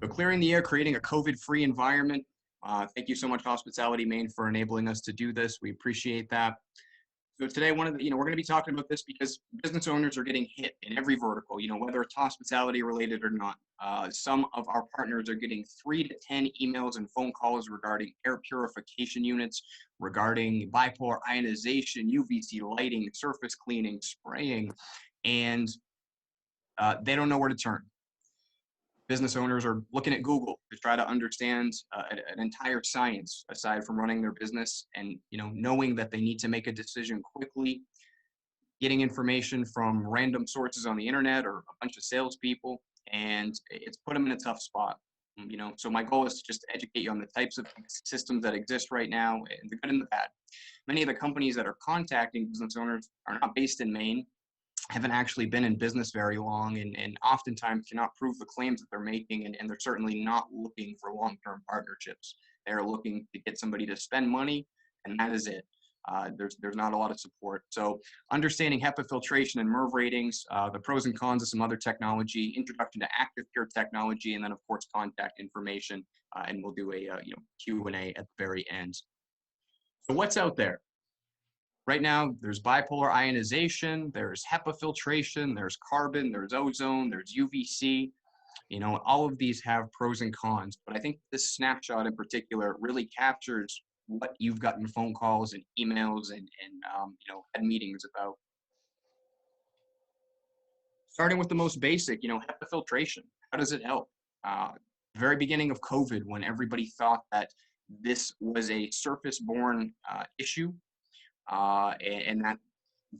So clearing the air, creating a COVID-free environment. Thank you so much, HospitalityMaine, for enabling us to do this. We appreciate that. So today, we're going to be talking about this because business owners are getting hit in every vertical, whether it's hospitality related or not. Some of our partners are getting 3 to 10 emails and phone calls regarding air purification units, regarding bipolar ionization, UVC lighting, surface cleaning, spraying, and they don't know where to turn. Business owners are looking at Google to try to understand an entire science aside from running their business, and knowing that they need to make a decision quickly, getting information from random sources on the internet or a bunch of salespeople, and it's put them in a tough spot. So my goal is to just educate you on the types of systems that exist right now, and the good and the bad. Many of the companies that are contacting business owners are not based in Maine, haven't actually been in business very long, and oftentimes cannot prove the claims that they're making, and they're certainly not looking for long-term partnerships. They're looking to get somebody to spend money, and that is it. There's not a lot of support. So understanding HEPA filtration and MERV ratings, the pros and cons of some other technology, introduction to active pure technology, and then of course contact information, and we'll do a Q&A at the very end. So what's out there? Right now, there's bipolar ionization, there's HEPA filtration, there's carbon, there's ozone, there's UVC. All of these have pros and cons, but I think this snapshot in particular really captures what you've gotten phone calls and emails and had meetings about. Starting with the most basic, HEPA filtration. How does it help? Very beginning of COVID, when everybody thought that this was a surface-borne issue, and that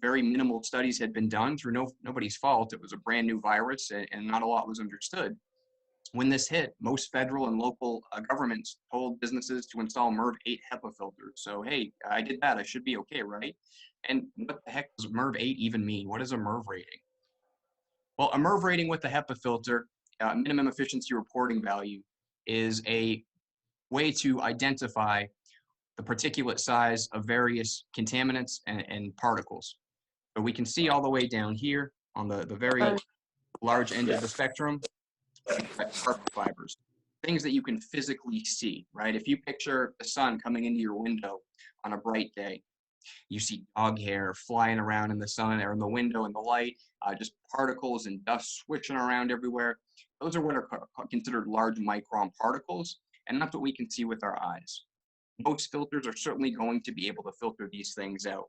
very minimal studies had been done through nobody's fault. It was a brand new virus, and not a lot was understood. When this hit, most federal and local governments told businesses to install MERV 8 HEPA filters. So, hey, I did that. I should be okay, right? And what the heck does MERV 8 even mean? What is a MERV rating? Well, a MERV rating with the HEPA filter, minimum efficiency reporting value, is a way to identify the particulate size of various contaminants and particles. So we can see all the way down here on the very large end of the spectrum, carbon fibers, things that you can physically see, right? If you picture the sun coming into your window on a bright day, you see dog hair flying around in the sun or in the window in the light, just particles and dust swishing around everywhere. Those are what are considered large micron particles, and that's what we can see with our eyes. Most filters are certainly going to be able to filter these things out.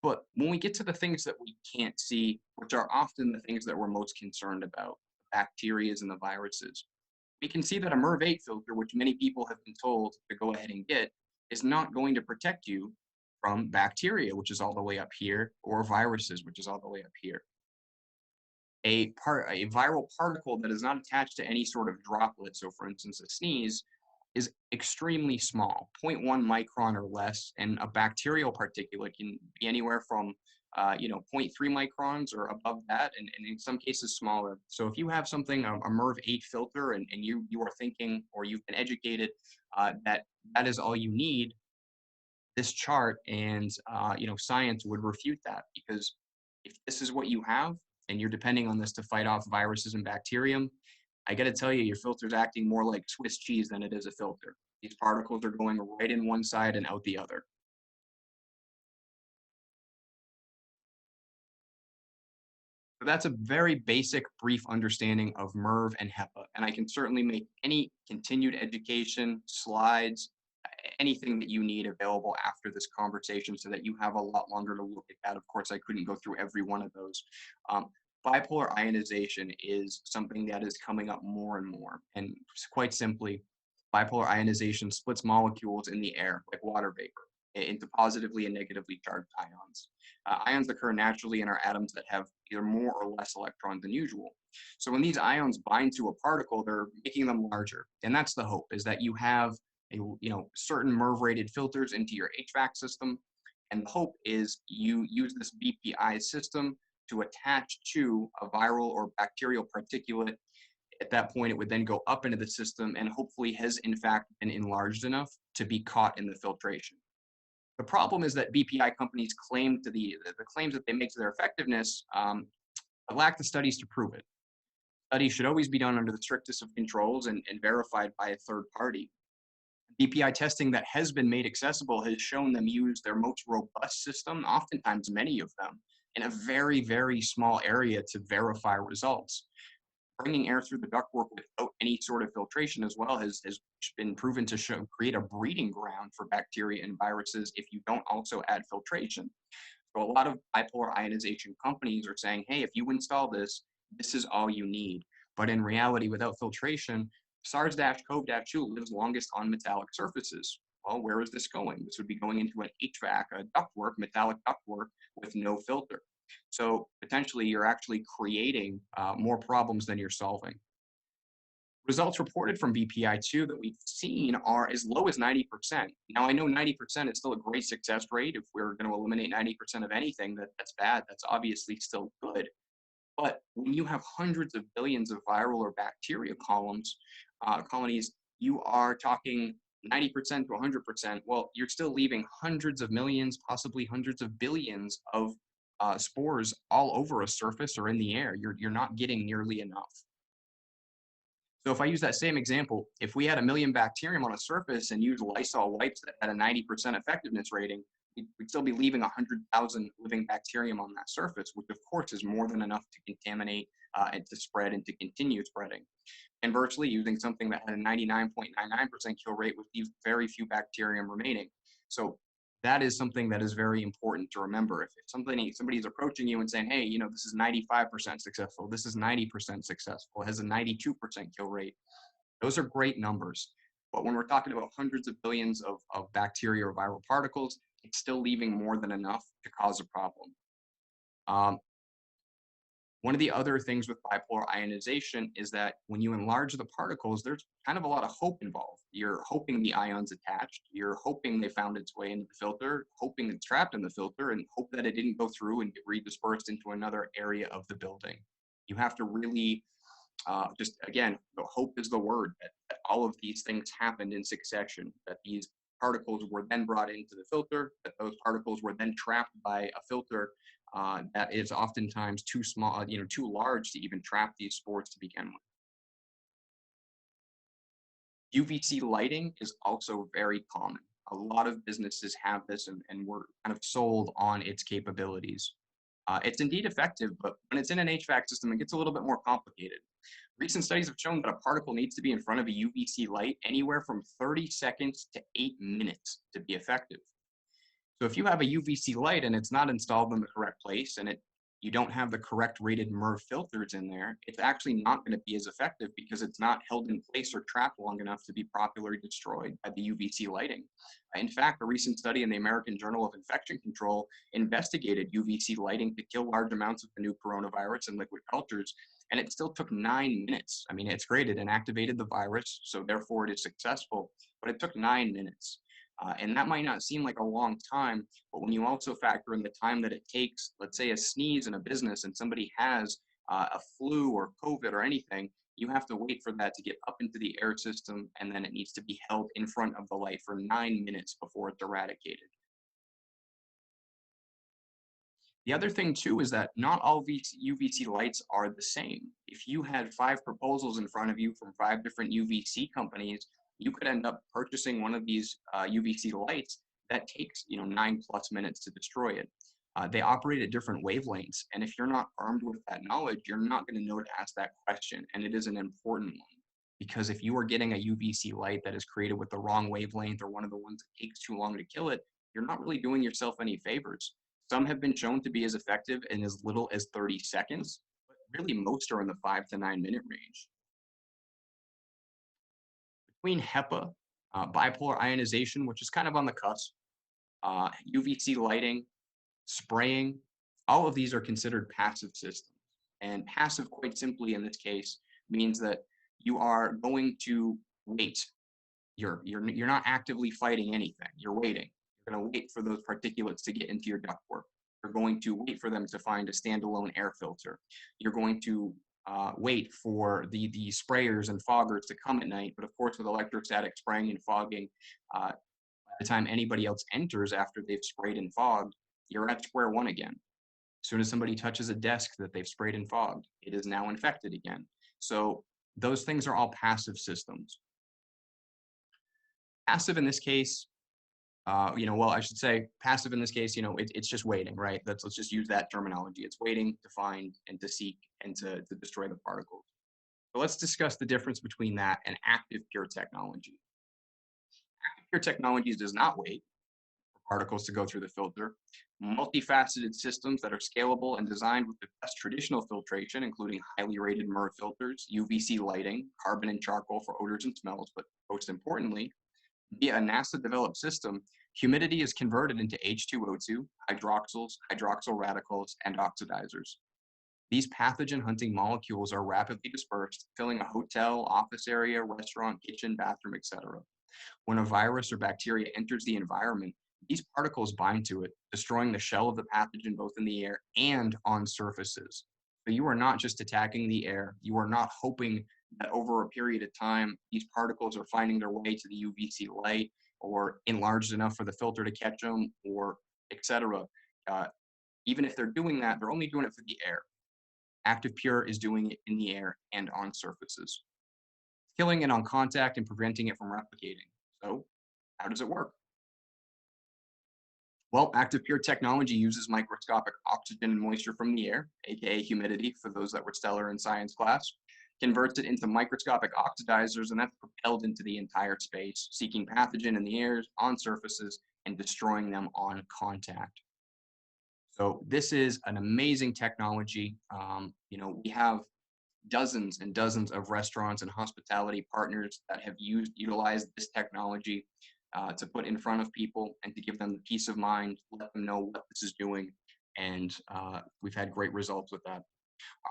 But when we get to the things that we can't see, which are often the things that we're most concerned about, bacteria and the viruses, we can see that a MERV 8 filter, which many people have been told to go ahead and get, is not going to protect you from bacteria, which is all the way up here, or viruses, which is all the way up here. A viral particle that is not attached to any sort of droplet, so for instance, a sneeze, is extremely small, 0.1 micron or less, and a bacterial particulate can be anywhere from 0.3 microns or above that, and in some cases smaller. So if you have something, a MERV 8 filter, and you are thinking, or you've been educated that is all you need, this chart and science would refute that, because if this is what you have and you're depending on this to fight off viruses and bacterium, I got to tell you, your filter's acting more like Swiss cheese than it is a filter. These particles are going right in one side and out the other. So that's a very basic, brief understanding of MERV and HEPA, and I can certainly make any continued education, slides, anything that you need available after this conversation so that you have a lot longer to look at that. Of course, I couldn't go through every one of those. Bipolar ionization is something that is coming up more and more. And quite simply, bipolar ionization splits molecules in the air, like water vapor, into positively and negatively charged ions. Ions occur naturally in our atoms that have either more or less electrons than usual. So when these ions bind to a particle, they're making them larger. And that's the hope, is that you have certain MERV-rated filters into your HVAC system. And the hope is you use this BPI system to attach to a viral or bacterial particulate. At that point, it would then go up into the system and hopefully has in fact been enlarged enough to be caught in the filtration. The problem is that BPI companies claim to the claims that they make to their effectiveness lack the studies to prove it. Studies should always be done under the strictest of controls and verified by a third party. BPI testing that has been made accessible has shown them use their most robust system, oftentimes many of them, in a very, very small area to verify results. Bringing air through the ductwork without any sort of filtration as well has been proven to create a breeding ground for bacteria and viruses if you don't also add filtration. So a lot of bipolar ionization companies are saying, hey, if you install this, this is all you need. But in reality, without filtration, SARS-CoV-2 lives longest on metallic surfaces. Well, where is this going? This would be going into an HVAC, a ductwork, metallic ductwork with no filter. So potentially you're actually creating more problems than you're solving. Results reported from BPI2 that we've seen are as low as 90%. Now, I know 90% is still a great success rate. If we're going to eliminate 90% of anything, that's bad. That's obviously still good. But when you have hundreds of billions of viral or bacteria colonies, you are talking 90% to 100%. Well, you're still leaving hundreds of millions, possibly hundreds of billions of spores all over a surface or in the air. You're not getting nearly enough. So if I use that same example, if we had 1 million bacterium on a surface and used Lysol wipes that had a 90% effectiveness rating, we'd still be leaving 100,000 living bacterium on that surface, which of course is more than enough to contaminate and to spread and to continue spreading. Conversely, using something that had a 99.99% kill rate with these very few bacterium remaining. So that is something that is very important to remember. If somebody's approaching you and saying, hey, this is 95% successful, this is 90% successful, it has a 92% kill rate, those are great numbers. But when we're talking about hundreds of billions of bacteria or viral particles, it's still leaving more than enough to cause a problem. One of the other things with bipolar ionization is that when you enlarge the particles, there's kind of a lot of hope involved. You're hoping the ion's attached, you're hoping they found its way into the filter, hoping it's trapped in the filter, and hope that it didn't go through and get redispersed into another area of the building. You have to really again, the hope is the word, that all of these things happened in succession, that these particles were then brought into the filter, that those particles were then trapped by a filter that is oftentimes too small, too large to even trap these spores to begin with. UVC lighting is also very common. A lot of businesses have this and we're kind of sold on its capabilities. It's indeed effective, but when it's in an HVAC system, it gets a little bit more complicated. Recent studies have shown that a particle needs to be in front of a UVC light anywhere from 30 seconds to 8 minutes to be effective. So if you have a UVC light and it's not installed in the correct place and you don't have the correct rated MERV filters in there, it's actually not going to be as effective because it's not held in place or trapped long enough to be properly destroyed by the UVC lighting. In fact, a recent study in the American Journal of Infection Control investigated UVC lighting to kill large amounts of the new coronavirus in liquid cultures, and it still took 9 minutes. I mean, it's great, it inactivated the virus, so therefore it is successful, but it took 9 minutes. And that might not seem like a long time, but when you also factor in the time that it takes, let's say a sneeze in a business and somebody has a flu or COVID or anything, you have to wait for that to get up into the air system, and then it needs to be held in front of the light for 9 minutes before it's eradicated. The other thing too is that not all UVC lights are the same. If you had 5 proposals in front of you from 5 different UVC companies, you could end up purchasing one of these UVC lights that takes 9+ minutes to destroy it. They operate at different wavelengths, and if you're not armed with that knowledge, you're not going to know to ask that question, and it is an important one. Because if you are getting a UVC light that is created with the wrong wavelength or one of the ones that takes too long to kill it, you're not really doing yourself any favors. Some have been shown to be as effective in as little as 30 seconds, but really most are in the 5 to 9 minute range. Between HEPA, bipolar ionization, which is kind of on the cusp, UVC lighting, spraying, all of these are considered passive systems. And passive, quite simply in this case, means that you are going to wait. You're not actively fighting anything. You're waiting. You're going to wait for those particulates to get into your ductwork. You're going to wait for them to find a standalone air filter. You're going to wait for the sprayers and foggers to come at night. But of course, with electrostatic spraying and fogging, by the time anybody else enters after they've sprayed and fogged, you're at square one again. As soon as somebody touches a desk that they've sprayed and fogged, it is now infected again. So those things are all passive systems. Passive in this case, well, I should say passive in this case, it's just waiting, right? Let's just use that terminology. It's waiting to find and to seek and to destroy the particles. So let's discuss the difference between that and active pure technology. Active pure technology does not wait for particles to go through the filter. Multifaceted systems that are scalable and designed with the best traditional filtration, including highly rated MER filters, UVC lighting, carbon and charcoal for odors and smells, but most importantly, via a NASA-developed system, humidity is converted into H2O2, hydroxyls, hydroxyl radicals, and oxidizers. These pathogen-hunting molecules are rapidly dispersed, filling a hotel, office area, restaurant, kitchen, bathroom, etc. When a virus or bacteria enters the environment, these particles bind to it, destroying the shell of the pathogen both in the air and on surfaces. So you are not just attacking the air, you are not hoping that over a period of time, these particles are finding their way to the UVC light or enlarged enough for the filter to catch them or etc. Uh, Even if they're doing that, they're only doing it for the air. Active Pure is doing it in the air and on surfaces, killing it on contact and preventing it from replicating. So how does it work? Well, Active Pure technology uses microscopic oxygen and moisture from the air, aka humidity for those that were stellar in science class, converts it into microscopic oxidizers, and that's propelled into the entire space, seeking pathogen in the air, on surfaces, and destroying them on contact. So this is an amazing technology. We have dozens and dozens of restaurants and hospitality partners that have utilized this technology to put in front of people and to give them the peace of mind, let them know what this is doing, and we've had great results with that.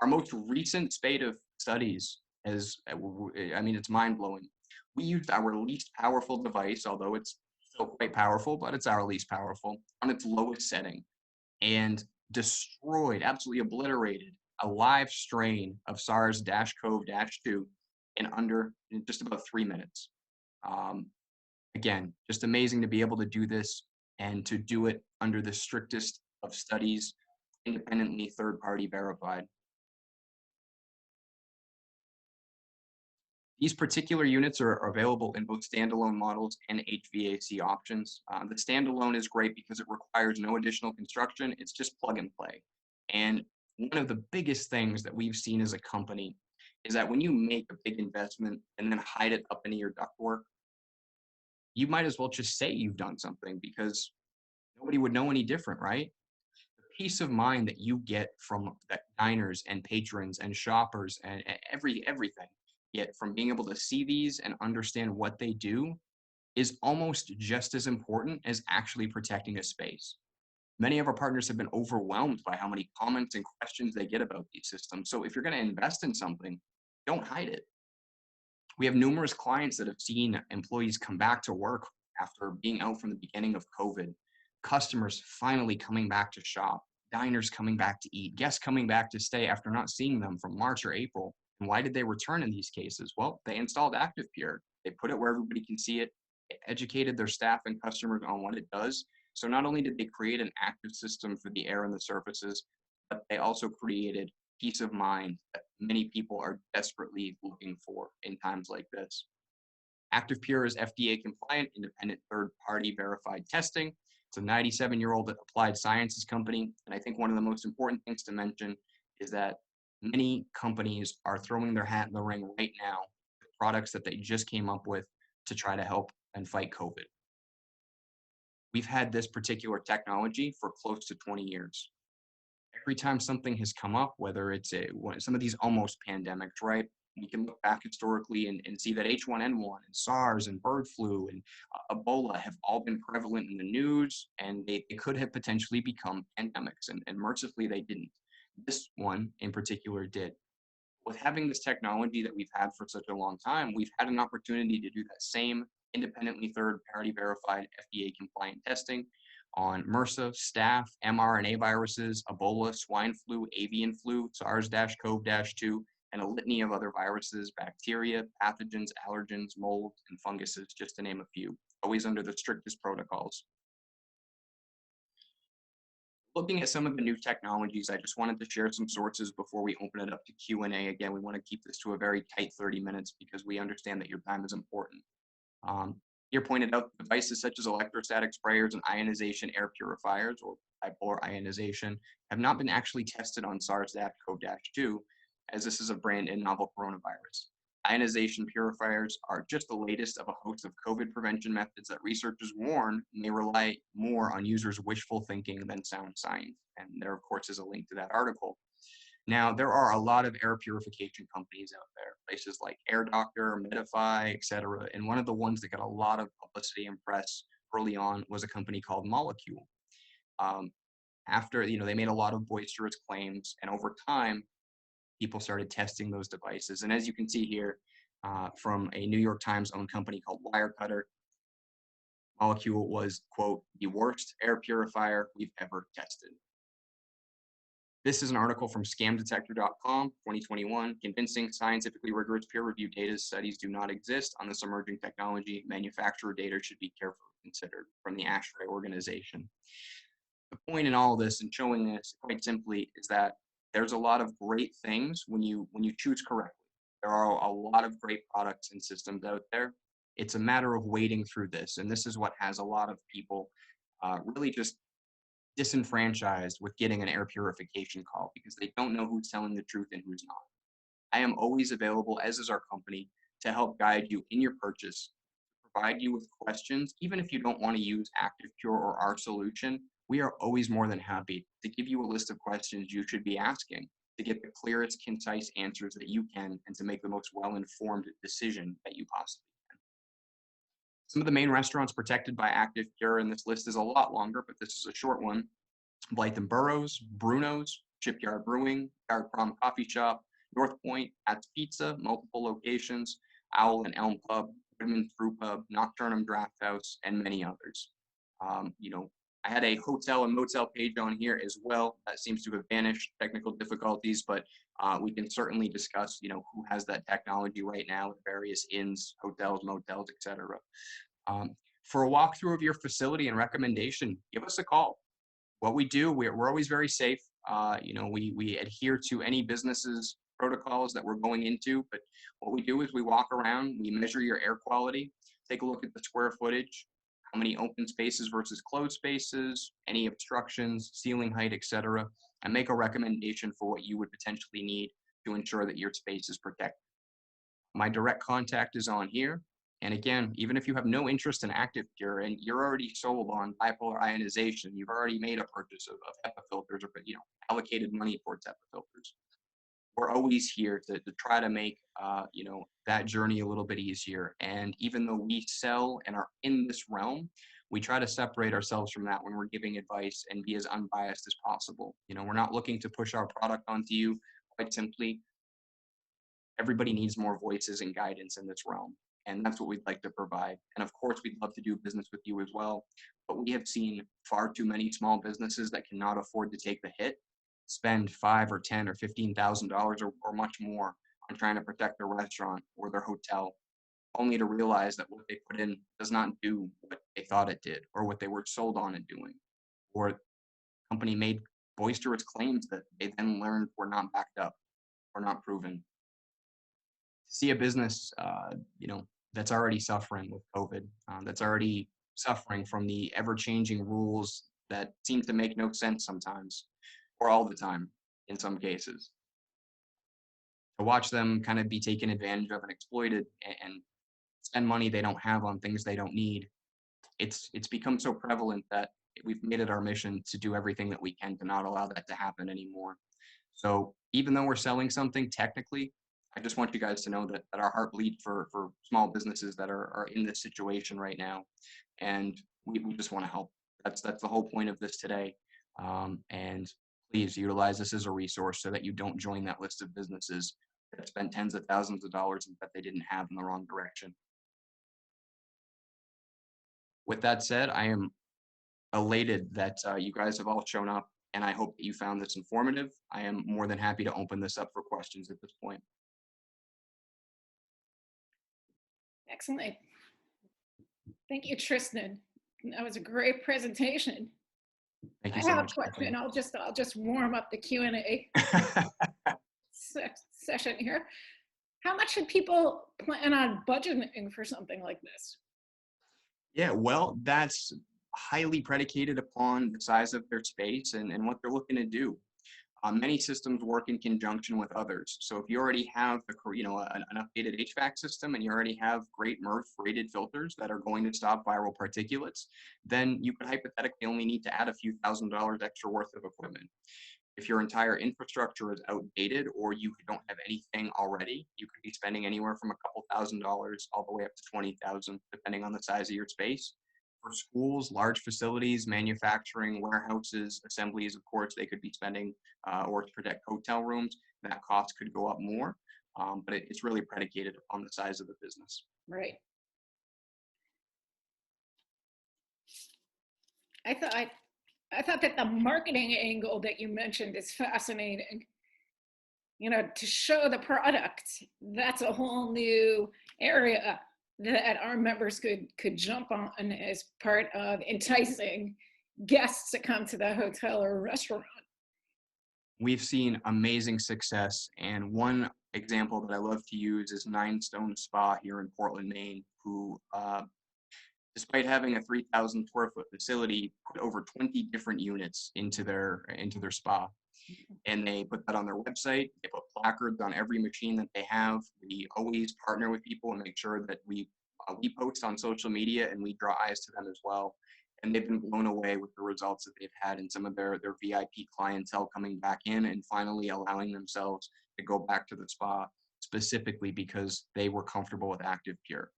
Our most recent spate of studies is, it's mind blowing. We used our least powerful device, although it's still quite powerful, but it's our least powerful, on its lowest setting and destroyed, absolutely obliterated a live strain of SARS-CoV-2 in just about 3 minutes. Um, Again, just amazing to be able to do this and to do it under the strictest of studies, independently third-party verified. These particular units are available in both standalone models and HVAC options. The standalone is great because it requires no additional construction. It's just plug and play. And one of the biggest things that we've seen as a company is that when you make a big investment and then hide it up into your ductwork, you might as well just say you've done something because nobody would know any different, right? The peace of mind that you get from that diners and patrons and shoppers and everything get from being able to see these and understand what they do is almost just as important as actually protecting a space. Many of our partners have been overwhelmed by how many comments and questions they get about these systems. So if you're going to invest in something, don't hide it. We have numerous clients that have seen employees come back to work after being out from the beginning of COVID, customers finally coming back to shop, diners coming back to eat, guests coming back to stay after not seeing them from March or April. And why did they return in these cases? Well, they installed Active Pure. They put it where everybody can see it, educated their staff and customers on what it does. So not only did they create an active system for the air and the surfaces, but they also created peace of mind that many people are desperately looking for in times like this. Active Pure is FDA compliant, independent third-party verified testing. It's a 97-year-old applied sciences company. And I think one of the most important things to mention is that many companies are throwing their hat in the ring right now with products that they just came up with to try to help and fight COVID. We've had this particular technology for close to 20 years. Every time something has come up, whether it's some of these almost pandemics, right? We can look back historically and see that H1N1 and SARS and bird flu and Ebola have all been prevalent in the news, and they could have potentially become pandemics, and mercifully they didn't. This one in particular did. With having this technology that we've had for such a long time, we've had an opportunity to do that same independently third-party verified FDA compliant testing on MRSA, staph, mRNA viruses, Ebola, swine flu, avian flu, SARS-CoV-2, and a litany of other viruses, bacteria, pathogens, allergens, mold, and funguses, just to name a few, always under the strictest protocols. Looking at some of the new technologies, I just wanted to share some sources before we open it up to Q&A. Again, we want to keep this to a very tight 30 minutes because we understand that your time is important. Um, Here pointed out devices such as electrostatic sprayers and ionization air purifiers, or bipolar ionization, have not been actually tested on SARS-CoV-2, as this is a brand in novel coronavirus. Ionization purifiers are just the latest of a host of COVID prevention methods that researchers warn may rely more on users' wishful thinking than sound science. And there, of course, is a link to that article. Now, there are a lot of air purification companies out there, places like Air Doctor, Medify, etc. And one of the ones that got a lot of publicity and press early on was a company called Molecule. Um, After, they made a lot of boisterous claims, and over time, people started testing those devices. And as you can see here, from a New York Times owned company called Wirecutter, Molecule was, quote, the worst air purifier we've ever tested. This is an article from scamdetector.com, 2021. Convincing, scientifically rigorous, peer-reviewed data studies do not exist on this emerging technology. Manufacturer data should be carefully considered, from the ASHRAE organization. The point in all of this and showing this quite simply is that there's a lot of great things when you choose correctly. There are a lot of great products and systems out there. It's a matter of wading through this, and this is what has a lot of people really just disenfranchised with getting an air purification call because they don't know who's telling the truth and who's not. I am always available, as is our company, to help guide you in your purchase, provide you with questions. Even if you don't want to use Active Pure or our solution, we are always more than happy to give you a list of questions you should be asking to get the clearest, concise answers that you can and to make the most well-informed decision that you possibly can. Some of the main restaurants protected by Active Pure, and this list is a lot longer, but this is a short one: Blythe and Burroughs, Bruno's, Shipyard Brewing, Yard Prom Coffee Shop, North Point, Pat's Pizza, multiple locations, Owl and Elm Pub, Woodman's Brew Pub, Nocturnum Draft House, and many others. I had a hotel and motel page on here as well. That seems to have vanished, technical difficulties, but we can certainly discuss, who has that technology right now with various inns, hotels, motels, etc. For a walkthrough of your facility and recommendation, give us a call. What we do, we're always very safe. We adhere to any business's protocols that we're going into, but what we do is we walk around, we measure your air quality, take a look at the square footage, how many open spaces versus closed spaces, any obstructions, ceiling height, etc., and make a recommendation for what you would potentially need to ensure that your space is protected. My direct contact is on here. And again, even if you have no interest in Active Pure and you're already sold on bipolar ionization, you've already made a purchase of HEPA filters or allocated money towards HEPA filters, we're always here to try to make that journey a little bit easier. And even though we sell and are in this realm, we try to separate ourselves from that when we're giving advice and be as unbiased as possible. We're not looking to push our product onto you. Quite simply, everybody needs more voices and guidance in this realm. And that's what we'd like to provide. And of course, we'd love to do business with you as well. But we have seen far too many small businesses that cannot afford to take the hit spend $5 or $10 or $15,000 or much more on trying to protect their restaurant or their hotel, only to realize that what they put in does not do what they thought it did or what they were sold on it doing. Or the company made boisterous claims that they then learned were not backed up or not proven. To see a business, that's already suffering with COVID, that's already suffering from the ever-changing rules that seem to make no sense sometimes, or all the time in some cases. To watch them kind of be taken advantage of and exploited and spend money they don't have on things they don't need, it's become so prevalent that we've made it our mission to do everything that we can to not allow that to happen anymore. So even though we're selling something technically, I just want you guys to know that our heart bleeds for small businesses that are in this situation right now. And we just want to help. That's the whole point of this today. And please utilize this as a resource so that you don't join that list of businesses that spent tens of thousands of dollars that they didn't have in the wrong direction. With that said, I am elated that you guys have all shown up, and I hope that you found this informative. I am more than happy to open this up for questions at this point. Excellent. Thank you, Tristan. That was a great presentation. Thank I you so have a much, question. Stephanie. I'll just warm up the Q&A session here. How much should people plan on budgeting for something like this? Yeah, well, that's highly predicated upon the size of their space and what they're looking to do. Many systems work in conjunction with others. So if you already have an updated HVAC system and you already have great MERV rated filters that are going to stop viral particulates, then you could hypothetically only need to add a few $1,000s extra worth of equipment. If your entire infrastructure is outdated or you don't have anything already, you could be spending anywhere from a couple $1,000s all the way up to 20,000, depending on the size of your space. For schools, large facilities, manufacturing, warehouses, assemblies, of course, they could be spending, or to protect hotel rooms, that cost could go up more. But it's really predicated upon the size of the business. Right. I thought I thought that the marketing angle that you mentioned is fascinating. To show the product, that's a whole new area that our members could jump on as part of enticing guests to come to the hotel or restaurant. We've seen amazing success, and one example that I love to use is Nine Stone Spa here in Portland, Maine, who despite having a 3,000 square foot facility, put over 20 different units into their spa. And they put that on their website. They put placards on every machine that they have. We always partner with people and make sure that we post on social media and we draw eyes to them as well. And they've been blown away with the results that they've had and some of their VIP clientele coming back in and finally allowing themselves to go back to the spa specifically because they were comfortable with Active Pure.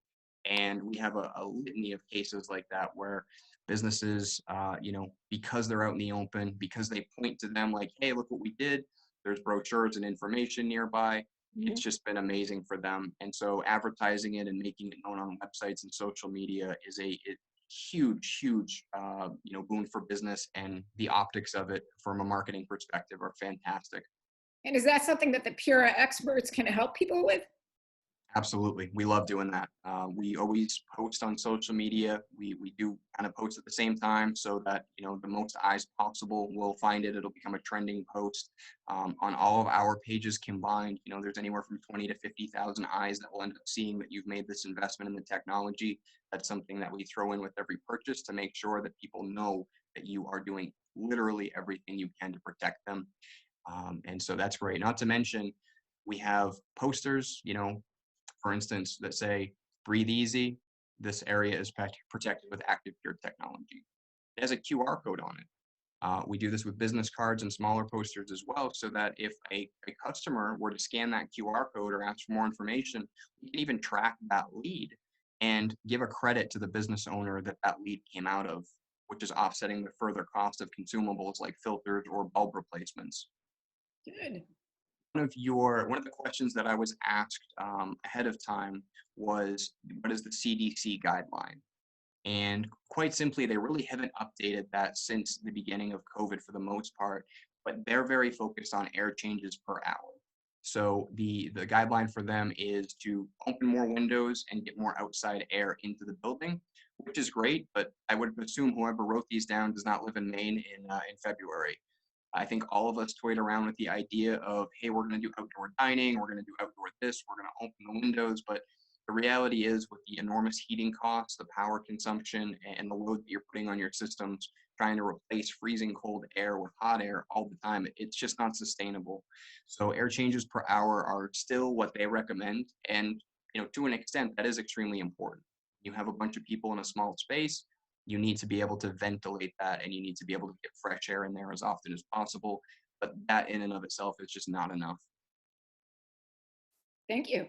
And we have a litany of cases like that where businesses, because they're out in the open, because they point to them like, hey, look what we did. There's brochures and information nearby. Mhm. It's just been amazing for them. And so advertising it and making it known on websites and social media is a huge, huge, boon for business. And the optics of it from a marketing perspective are fantastic. And is that something that the Pura experts can help people with? Absolutely. We love doing that. We always post on social media. We do kind of post at the same time so that, the most eyes possible will find it. It'll become a trending post. On all of our pages combined, there's anywhere from 20 to 50,000 eyes that will end up seeing that you've made this investment in the technology. That's something that we throw in with every purchase to make sure that people know that you are doing literally everything you can to protect them. And so that's great. Not to mention, we have posters, for instance, that say, breathe easy, this area is protected with Active Pure technology. It has a QR code on it. We do this with business cards and smaller posters as well, so that if a customer were to scan that QR code or ask for more information, we can even track that lead and give a credit to the business owner that that lead came out of, which is offsetting the further cost of consumables like filters or bulb replacements. Good. One of the questions that I was asked ahead of time was, what is the CDC guideline? And quite simply, they really haven't updated that since the beginning of COVID for the most part, but they're very focused on air changes per hour. So the guideline for them is to open more windows and get more outside air into the building, which is great. But I would assume whoever wrote these down does not live in Maine in February. I think all of us toyed around with the idea of, hey, we're going to do outdoor dining, we're going to do outdoor this, we're going to open the windows. But the reality is, with the enormous heating costs, the power consumption, and the load that you're putting on your systems, trying to replace freezing cold air with hot air all the time, it's just not sustainable. So air changes per hour are still what they recommend. And, to an extent, that is extremely important. You have a bunch of people in a small space, you need to be able to ventilate that and you need to be able to get fresh air in there as often as possible. But that in and of itself is just not enough. Thank you.